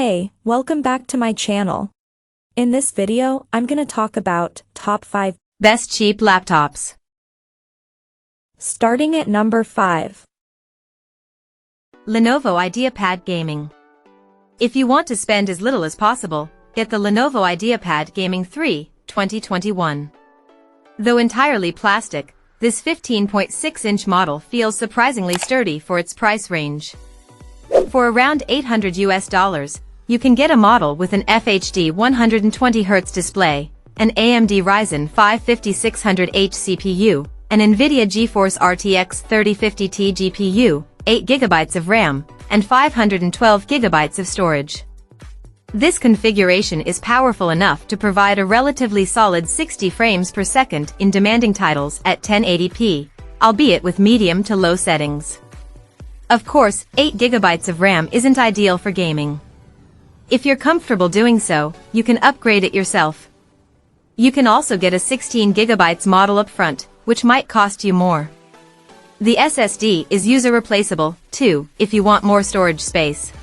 Hey, welcome back to my channel. In this video, I'm gonna talk about top 5 best cheap laptops. Starting at number 5. Lenovo IdeaPad Gaming. If you want to spend as little as possible, get the Lenovo IdeaPad Gaming 3, 2021. Though entirely plastic, this 15.6-inch model feels surprisingly sturdy for its price range. For around $800, you can get a model with an FHD 120Hz display, an AMD Ryzen 5 5600H CPU, an NVIDIA GeForce RTX 3050 GPU, 8GB of RAM, and 512GB of storage. This configuration is powerful enough to provide a relatively solid 60 frames per second in demanding titles at 1080p, albeit with medium to low settings. Of course, 8GB of RAM isn't ideal for gaming. If you're comfortable doing so, you can upgrade it yourself. You can also get a 16GB model up front, which might cost you more. The SSD is user replaceable, too, if you want more storage space.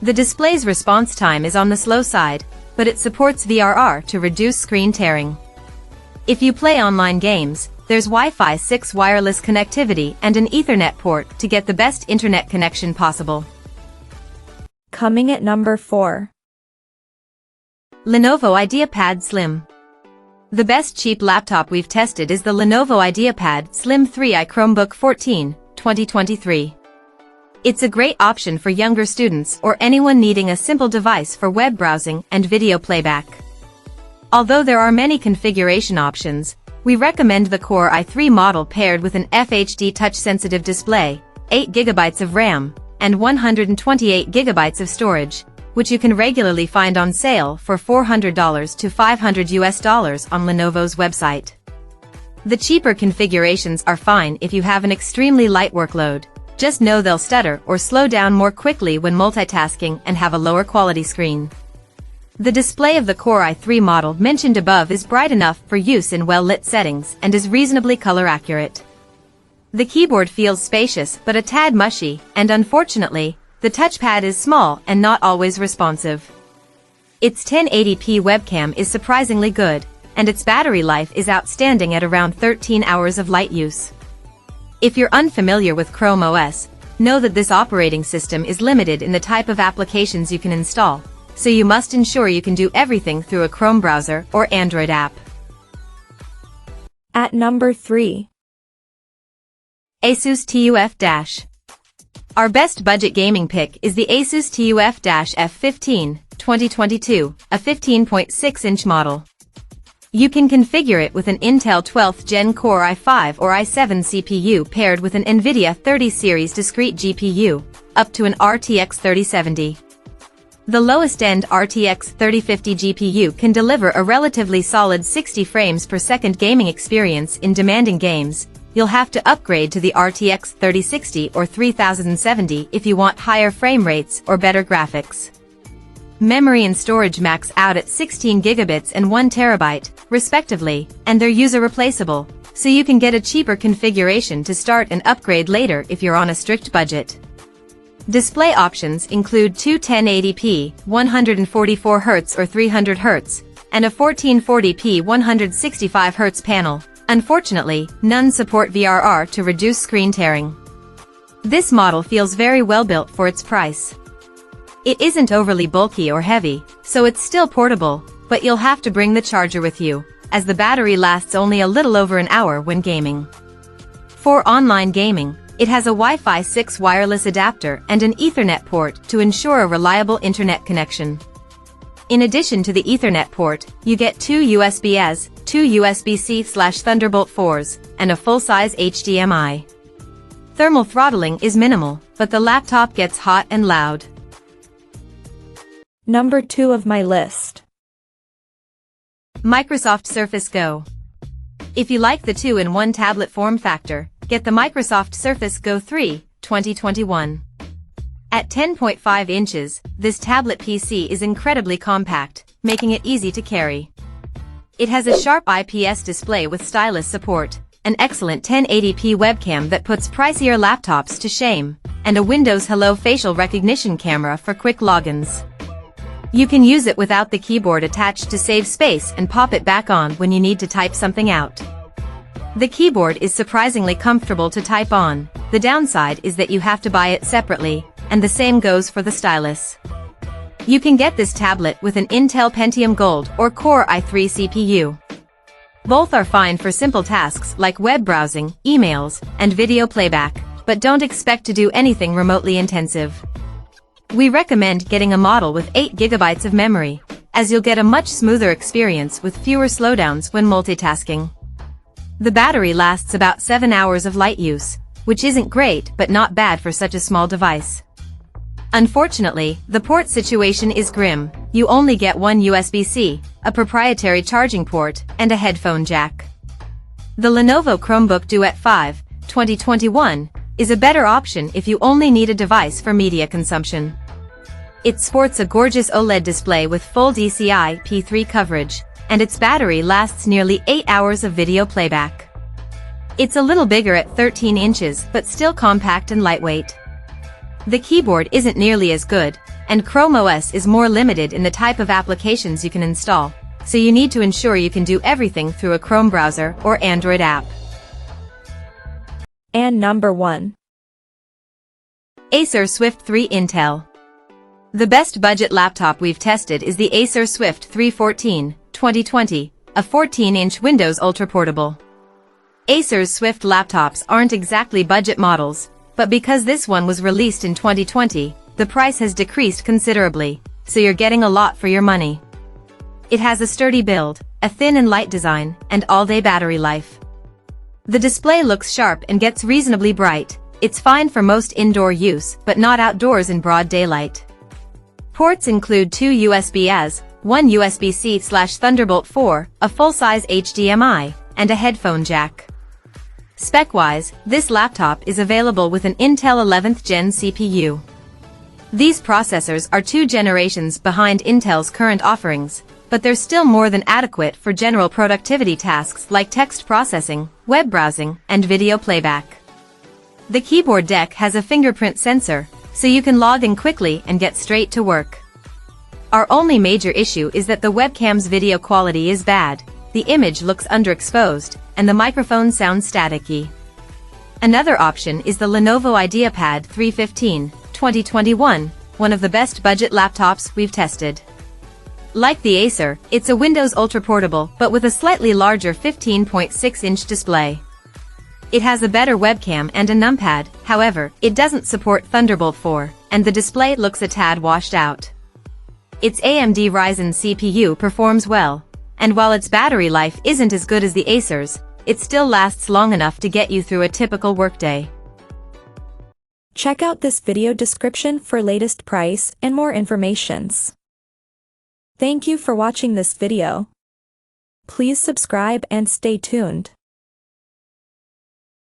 The display's response time is on the slow side, but it supports VRR to reduce screen tearing. If you play online games, there's Wi-Fi 6 wireless connectivity and an Ethernet port to get the best internet connection possible. Coming at number 4. Lenovo IdeaPad Slim. The best cheap laptop we've tested is the Lenovo IdeaPad Slim 3i Chromebook 14, 2023. It's a great option for younger students or anyone needing a simple device for web browsing and video playback. Although there are many configuration options, we recommend the Core i3 model paired with an FHD touch-sensitive display, 8GB of RAM, and 128GB of storage, which you can regularly find on sale for $400 to $500 on Lenovo's website. The cheaper configurations are fine if you have an extremely light workload. Just know they'll stutter or slow down more quickly when multitasking and have a lower quality screen. The display of the Core i3 model mentioned above is bright enough for use in well-lit settings and is reasonably color accurate. The keyboard feels spacious but a tad mushy, and unfortunately, the touchpad is small and not always responsive. Its 1080p webcam is surprisingly good, and its battery life is outstanding at around 13 hours of light use. If you're unfamiliar with Chrome OS, know that this operating system is limited in the type of applications you can install, so you must ensure you can do everything through a Chrome browser or Android app. At number 3. Asus TUF Dash. Our best budget gaming pick is the Asus TUF Dash F15, 2022, a 15.6-inch model. You can configure it with an Intel 12th Gen Core i5 or i7 CPU paired with an NVIDIA 30 series discrete GPU, up to an RTX 3070. The lowest-end RTX 3050 GPU can deliver a relatively solid 60 frames per second gaming experience in demanding games. You'll have to upgrade to the RTX 3060 or 3070 if you want higher frame rates or better graphics. Memory and storage max out at 16 gigabits and 1 terabyte, respectively, and they're user replaceable, so you can get a cheaper configuration to start and upgrade later if you're on a strict budget. Display options include two 1080p, 144Hz or 300Hz, and a 1440p 165Hz panel. Unfortunately, none support VRR to reduce screen tearing. This model feels very well built for its price. It isn't overly bulky or heavy, so it's still portable, but you'll have to bring the charger with you, as the battery lasts only a little over an hour when gaming. For online gaming, it has a Wi-Fi 6 wireless adapter and an Ethernet port to ensure a reliable internet connection. In addition to the Ethernet port, you get two USB-As, two USB-C/Thunderbolt 4s, and a full-size HDMI. Thermal throttling is minimal, but the laptop gets hot and loud. Number 2 of my list. Microsoft Surface Go. If you like the 2-in-1 tablet form factor, get the Microsoft Surface Go 3, 2021. At 10.5 inches, this tablet PC is incredibly compact, making it easy to carry. It has a sharp IPS display with stylus support, an excellent 1080p webcam that puts pricier laptops to shame, and a Windows Hello facial recognition camera for quick logins. You can use it without the keyboard attached to save space and pop it back on when you need to type something out. The keyboard is surprisingly comfortable to type on. The downside is that you have to buy it separately, and the same goes for the stylus. You can get this tablet with an Intel Pentium Gold or Core i3 CPU. Both are fine for simple tasks like web browsing, emails, and video playback, but don't expect to do anything remotely intensive. We recommend getting a model with 8 GB of memory, as you'll get a much smoother experience with fewer slowdowns when multitasking. The battery lasts about 7 hours of light use, which isn't great but not bad for such a small device. Unfortunately, the port situation is grim. You only get one USB-C, a proprietary charging port, and a headphone jack. The Lenovo Chromebook Duet 5, 2021, is a better option if you only need a device for media consumption. It sports a gorgeous OLED display with full DCI-P3 coverage, and its battery lasts nearly 8 hours of video playback. It's a little bigger at 13 inches but still compact and lightweight. The keyboard isn't nearly as good, and Chrome OS is more limited in the type of applications you can install, so you need to ensure you can do everything through a Chrome browser or Android app. And number 1. Acer Swift 3 Intel. The best budget laptop we've tested is the Acer Swift 314, 2020, a 14-inch Windows Ultra Portable. Acer's Swift laptops aren't exactly budget models, but because this one was released in 2020, the price has decreased considerably, so you're getting a lot for your money. It has a sturdy build, a thin and light design, and all-day battery life. The display looks sharp and gets reasonably bright. It's fine for most indoor use, but not outdoors in broad daylight. Ports include 2 USB-As, 1 USB-C/Thunderbolt 4, a full-size HDMI, and a headphone jack. Spec-wise, this laptop is available with an Intel 11th Gen CPU. These processors are 2 generations behind Intel's current offerings, but they're still more than adequate for general productivity tasks like text processing, web browsing, and video playback. The keyboard deck has a fingerprint sensor, so you can log in quickly and get straight to work. Our only major issue is that the webcam's video quality is bad, the image looks underexposed, and the microphone sounds staticky. Another option is the Lenovo IdeaPad 315, 2021, one of the best budget laptops we've tested. Like the Acer, it's a Windows Ultra Portable but with a slightly larger 15.6-inch display. It has a better webcam and a numpad, however, it doesn't support Thunderbolt 4, and the display looks a tad washed out. Its AMD Ryzen CPU performs well, and while its battery life isn't as good as the Acer's, it still lasts long enough to get you through a typical workday. Check out this video description for latest price and more informations. Thank you for watching this video. Please subscribe and stay tuned.